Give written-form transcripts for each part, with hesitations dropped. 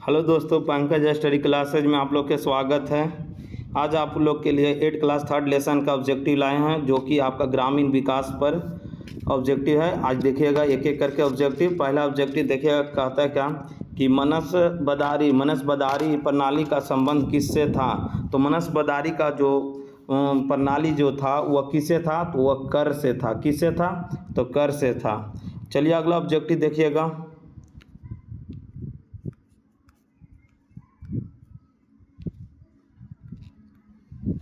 Hello दोस्तों, Pankaj study classes में आप लोग के स्वागत है। आज आप लोग के लिए 8 क्लास 3rd लेसन का ऑब्जेक्टिव लाए हैं, जो कि आपका ग्रामीण विकास पर ऑब्जेक्टिव है। आज देखिएगा एक एक करके ऑब्जेक्टिव। पहला ऑब्जेक्टिव देखिएगा, कहता है क्या कि मनसबदारी प्रणाली का संबंध किससे था। तो मनसबदारी का जो प्रणाली जो था वह किससे था, तो वह कर से था। किससे था, तो कर से था। चलिए अगला ऑब्जेक्टिव देखिएगा।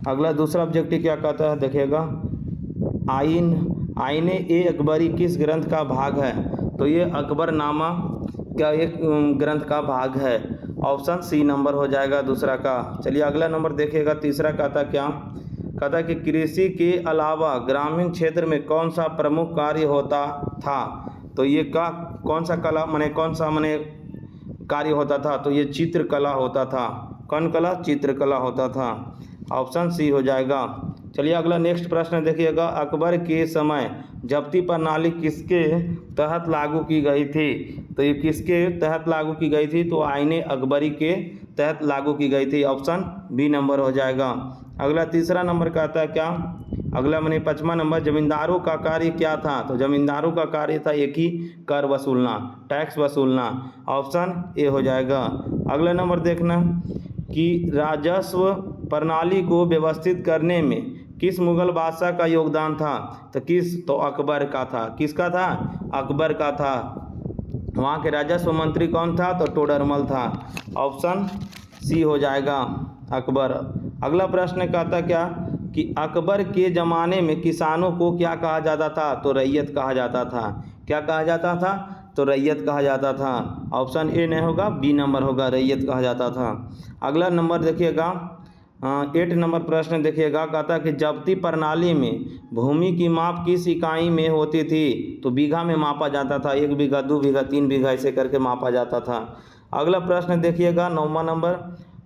अगला दूसरा ऑब्जेक्टिव क्या कहता है, देखिएगा। आईने ए अकबरी किस ग्रंथ का भाग है। तो ये अकबरनामा क्या एक ग्रंथ का भाग है। ऑप्शन सी नंबर हो जाएगा दूसरा का। चलिए अगला नंबर देखिएगा। तीसरा कहता क्या, कहता कि कृषि के अलावा ग्रामीण क्षेत्र में कौन सा प्रमुख कार्य होता था। तो ये कौन सा कार्य होता था। तो ये चित्रकला होता था। कौन कला, चित्रकला होता था। ऑप्शन सी हो जाएगा। चलिए अगला नेक्स्ट प्रश्न देखिएगा। अकबर के समय जब्ती प्रणाली किसके तहत लागू की गई थी। तो ये किसके तहत लागू की गई थी, तो आईने अकबरी के तहत लागू की गई थी। ऑप्शन बी नंबर हो जाएगा। अगला तीसरा नंबर कहता है क्या, अगला 5वां नंबर, जमींदारों का कार्य क्या था। तो जमींदारों का कार्य था एक ही कर वसूलना, टैक्स वसूलना। ऑप्शन ए हो जाएगा। अगला नंबर देखना कि राजस्व प्रणाली को व्यवस्थित करने में किस मुगल बादशाह का योगदान था। तो अकबर का था। किसका था, अकबर का था। वहाँ के राजस्व मंत्री कौन था, तो टोडरमल था। ऑप्शन सी हो जाएगा, अकबर। अगला प्रश्न कहता क्या कि अकबर के ज़माने में किसानों को क्या कहा जाता था। तो रैयत कहा जाता था। क्या कहा जाता था, तो रैयत कहा जाता था। ऑप्शन ए नहीं होगा, बी नंबर होगा, रैयत कहा जाता था। अगला नंबर देखिएगा, 8 नंबर प्रश्न देखिएगा। कहता कि जब्ती प्रणाली में भूमि की माप किस इकाई में होती थी। तो बीघा में मापा जाता था। 1 बीघा, 2 बीघा, 3 बीघा ऐसे करके मापा जाता था। अगला प्रश्न देखिएगा, 9वां नंबर।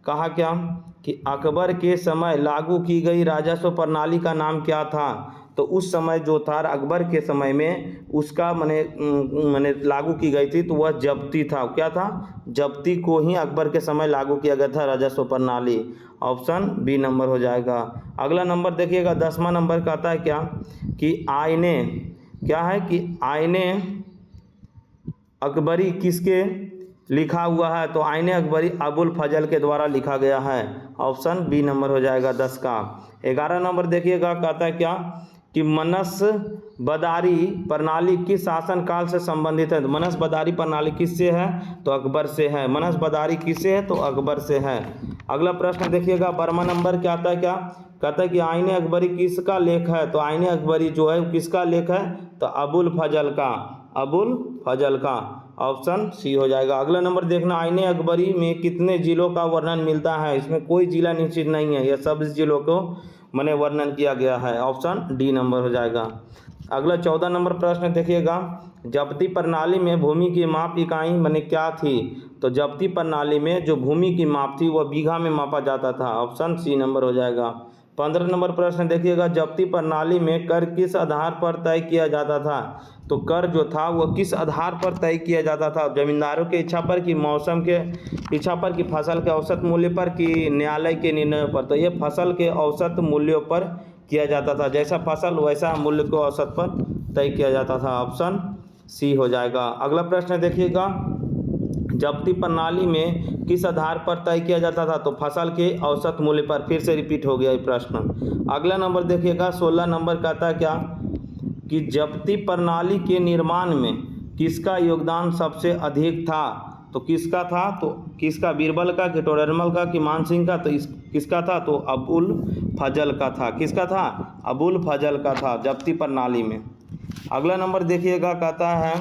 कहा क्या कि अकबर के समय लागू की गई राजस्व प्रणाली का नाम क्या था। तो उस समय जो था अकबर के समय में उसका मने लागू की गई थी, तो वह जब्ती था। क्या था, जब्ती को ही अकबर के समय लागू किया गया था, राजस्व प्रणाली। ऑप्शन बी नंबर हो जाएगा। अगला नंबर देखिएगा, 10वां नंबर कहता है क्या कि आईने क्या है कि आईने अकबरी किसके लिखा हुआ है। तो आईने अकबरी अबुल फजल के द्वारा लिखा गया है। ऑप्शन बी नंबर हो जाएगा 10 का। 11 नंबर देखिएगा, कहता है क्या कि मनसबदारी प्रणाली किस शासन काल से संबंधित है। तो मनसबदारी प्रणाली किससे है, तो अकबर से है। मनसबदारी किससे है, तो अकबर से है। अगला प्रश्न देखिएगा, 12वां नंबर क्या आता है, क्या कहता है कि आईने अकबरी किसका लेख है। तो आईने अकबरी जो है किसका लेख है, तो अबुल फजल का। अबुल फजल का। ऑप्शन सी हो जाएगा। अगला नंबर देखना, आईने अकबरी में कितने जिलों का वर्णन मिलता है। इसमें कोई जिला निश्चित नहीं है, यह सब जिलों को वर्णन किया गया है। ऑप्शन डी नंबर हो जाएगा। अगला 14 नंबर प्रश्न देखिएगा, जब्ती प्रणाली में भूमि की माप इकाई क्या थी। तो जब्ती प्रणाली में जो भूमि की माप थी वह बीघा में मापा जाता था। ऑप्शन सी नंबर हो जाएगा। 15 नंबर प्रश्न देखिएगा, जब्ती प्रणाली में कर किस आधार पर तय किया जाता था। तो कर जो था वह किस आधार पर तय किया जाता था, जमींदारों के इच्छा पर, कि मौसम के इच्छा पर, कि फसल के औसत मूल्य पर, कि न्यायालय के निर्णय पर। तो ये फसल के औसत मूल्यों पर किया जाता था। जैसा फसल वैसा मूल्य को औसत पर तय किया जाता था। ऑप्शन सी हो जाएगा। अगला प्रश्न देखिएगा, जब्ती प्रणाली में किस आधार पर तय किया जाता था। तो फसल के औसत मूल्य पर। फिर से रिपीट हो गया ये प्रश्न। अगला नंबर देखिएगा, 16 नंबर कहता है क्या कि जब्ती प्रणाली के निर्माण में किसका योगदान सबसे अधिक था। तो किसका था, तो किसका, बीरबल का, कि टोडरमल का, कि मानसिंह का। तो किसका था, तो अबुल फजल का था। किसका था, अबुल फजल का था जब्ती प्रणाली में। अगला नंबर देखिएगा, कहता है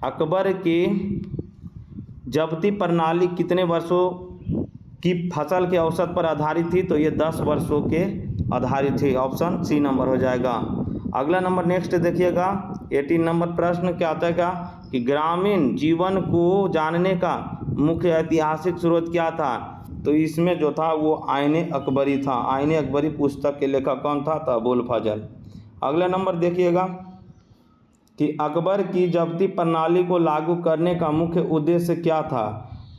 अकबर की जब्ती प्रणाली कितने वर्षों की फसल के औसत पर आधारित थी। तो ये 10 वर्षों के आधारित थी। ऑप्शन सी नंबर हो जाएगा। अगला नंबर नेक्स्ट देखिएगा, 18 नंबर प्रश्न क्या आता है क्या कि ग्रामीण जीवन को जानने का मुख्य ऐतिहासिक स्रोत क्या था। तो इसमें जो था वो आईने अकबरी था। आईने अकबरी पुस्तक के लेखक कौन था, तो अबुल फजल। अगला नंबर देखिएगा कि अकबर की जब्ती प्रणाली को लागू करने का मुख्य उद्देश्य क्या था,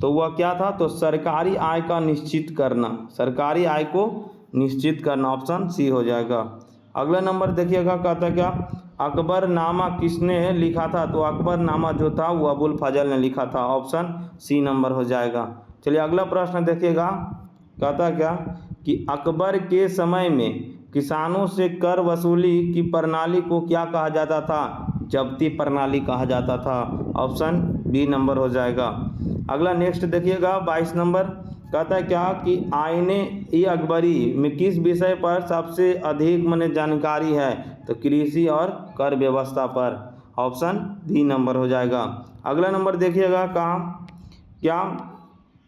तो वह क्या था, तो सरकारी आय का निश्चित करना, सरकारी आय को निश्चित करना, ऑप्शन सी हो जाएगा। अगला नंबर देखिएगा, कहता क्या, अकबरनामा किसने लिखा था, तो अकबरनामा जो था वो अबुल फजल ने लिखा था, ऑप्शन सी नंबर हो जाएगा। चलिए अगला प्रश्न देखिएगा, कहता क्या कि अकबर के समय में किसानों से कर वसूली की प्रणाली को क्या कहा जाता था, जब्ती प्रणाली कहा जाता था, ऑप्शन बी नंबर हो जाएगा। अगला नेक्स्ट देखिएगा 22 नंबर, कहता है क्या कि आईने अकबरी में किस विषय पर सबसे अधिक माने जानकारी है, तो कृषि और कर व्यवस्था पर, ऑप्शन बी नंबर हो जाएगा। अगला नंबर देखिएगा, कहा क्या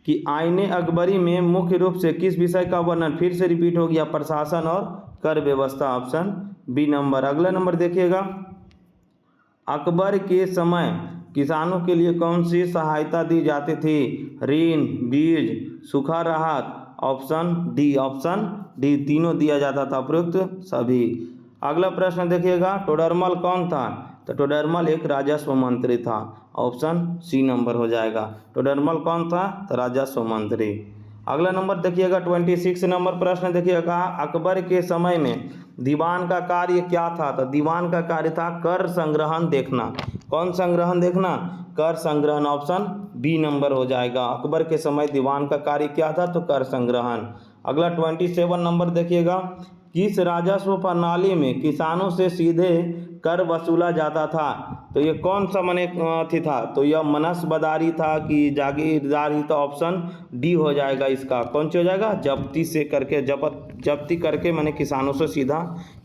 कि आईने अकबरी में मुख्य रूप से किस विषय का वर्णन, फिर से रिपीट हो गया, प्रशासन और कर व्यवस्था, ऑप्शन बी नंबर। अगला नंबर देखिएगा, अकबर के समय किसानों के लिए कौन सी सहायता दी जाती थी, ऋण, बीज, सूखा राहत, ऑप्शन डी तीनों दिया जाता था, उपरोक्त सभी। अगला प्रश्न देखिएगा, टोडरमल कौन था, तो टोडरमल एक राजस्व मंत्री था, ऑप्शन सी नंबर हो जाएगा। टोडरमल कौन था, तो राजस्व मंत्री। अगला नंबर देखिएगा 26 नंबर प्रश्न देखिएगा, अकबर के समय में दीवान का कार्य क्या था, तो दीवान का कार्य था कर संग्रहण देखना, कौन संग्रहण देखना, कर संग्रहण, ऑप्शन बी नंबर हो जाएगा। अकबर के समय दीवान का कार्य क्या था, तो कर संग्रहण। अगला 27 नंबर देखिएगा, किस राजस्व प्रणाली में किसानों से सीधे कर वसूला जाता था, तो ये कौन सा मने थी था, तो यह मनसबदारी था कि जागीरदारी, तो ऑप्शन डी हो जाएगा इसका, कौन सी हो जाएगा, जब्ती से करके, जब्ती करके मैंने किसानों से सीधा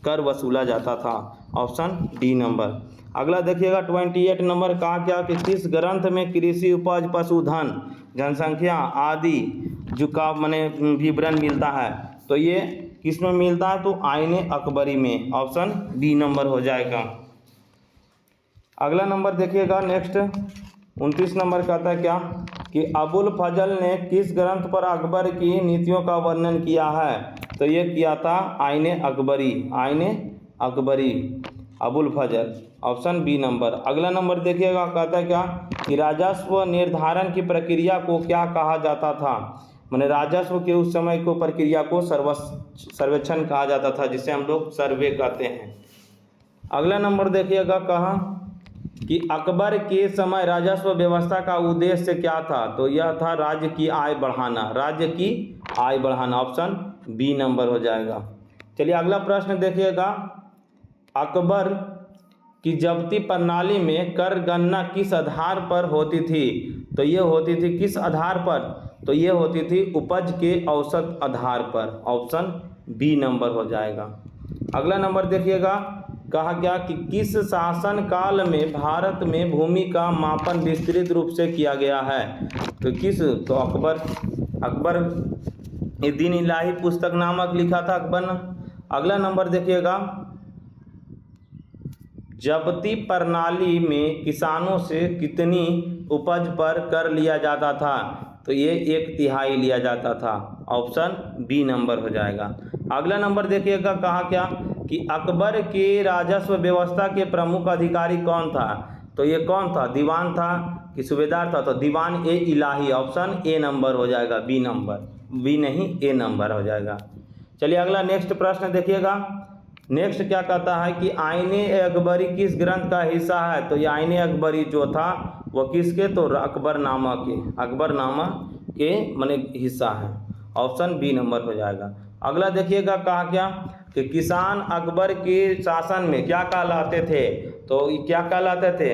कर वसूला जाता था, ऑप्शन डी नंबर। अगला देखिएगा 28 नंबर, कहा क्या कि किस ग्रंथ में कृषि उपज, पशुधन, जनसंख्या आदि जो का मैंने विवरण मिलता है, तो ये किस में मिलता है, तो आईने अकबरी में, ऑप्शन बी नंबर हो जाएगा। अगला नंबर देखिएगा नेक्स्ट 29 नंबर, कहता है क्या कि अबुल फजल ने किस ग्रंथ पर अकबर की नीतियों का वर्णन किया है, तो ये किया था आईने अकबरी, अबुल फजल, ऑप्शन बी नंबर। अगला नंबर देखिएगा, कहता है क्या कि राजस्व निर्धारण की प्रक्रिया को क्या कहा जाता था, मैंने राजस्व के उस समय को प्रक्रिया को सर्वेक्षण कहा जाता था, जिसे हम लोग सर्वे कहते हैं। अगला नंबर देखिएगा, कहा कि अकबर के समय राजस्व व्यवस्था का उद्देश्य क्या था, तो यह था राज्य की आय बढ़ाना, ऑप्शन बी नंबर हो जाएगा। चलिए अगला प्रश्न देखिएगा, अकबर की जब्ती प्रणाली में कर गणना किस आधार पर होती थी, तो ये होती थी किस आधार पर, तो ये होती थी उपज के औसत आधार पर, ऑप्शन बी नंबर हो जाएगा। अगला नंबर देखिएगा, कहा गया कि किस शासन काल में भारत में भूमि का मापन विस्तृत रूप से किया गया है, तो किस, तो अकबर दीन इलाही पुस्तक नामक लिखा था अकबर ने। अगला नंबर देखिएगा, जब्ती प्रणाली में किसानों से कितनी उपज पर कर लिया जाता था, तो ये 1/3 लिया जाता था, ऑप्शन बी नंबर हो जाएगा। अगला नंबर देखिएगा, कहा क्या कि अकबर के राजस्व व्यवस्था के प्रमुख अधिकारी कौन था, तो ये कौन था, दीवान था कि सूबेदार था, तो दीवान ए इलाही, ऑप्शन ए नंबर हो जाएगा, बी नहीं ए नंबर हो जाएगा। चलिए अगला नेक्स्ट प्रश्न देखिएगा, नेक्स्ट क्या कहता है कि आईने अकबरी किस ग्रंथ का हिस्सा है, तो ये आईने अकबरी जो था वो किसके, तो अकबरनामा के माने हिस्सा है, ऑप्शन बी नंबर हो जाएगा। अगला देखिएगा, कहा क्या कि किसान अकबर के शासन में क्या कहलाते थे, तो क्या कहलाते थे,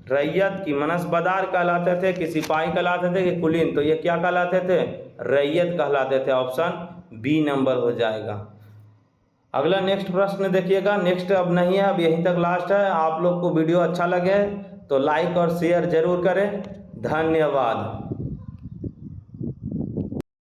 रैयत की मनसबदार कहलाते थे कि सिपाही कहलाते थे कि कुलीन, तो ये क्या कहलाते थे, रैयत कहलाते थे, ऑप्शन बी नंबर हो जाएगा। अगला नेक्स्ट प्रश्न देखिएगा, नेक्स्ट अब नहीं है, अब यहीं तक लास्ट है। आप लोग को वीडियो अच्छा लगे तो लाइक और शेयर जरूर करें, धन्यवाद।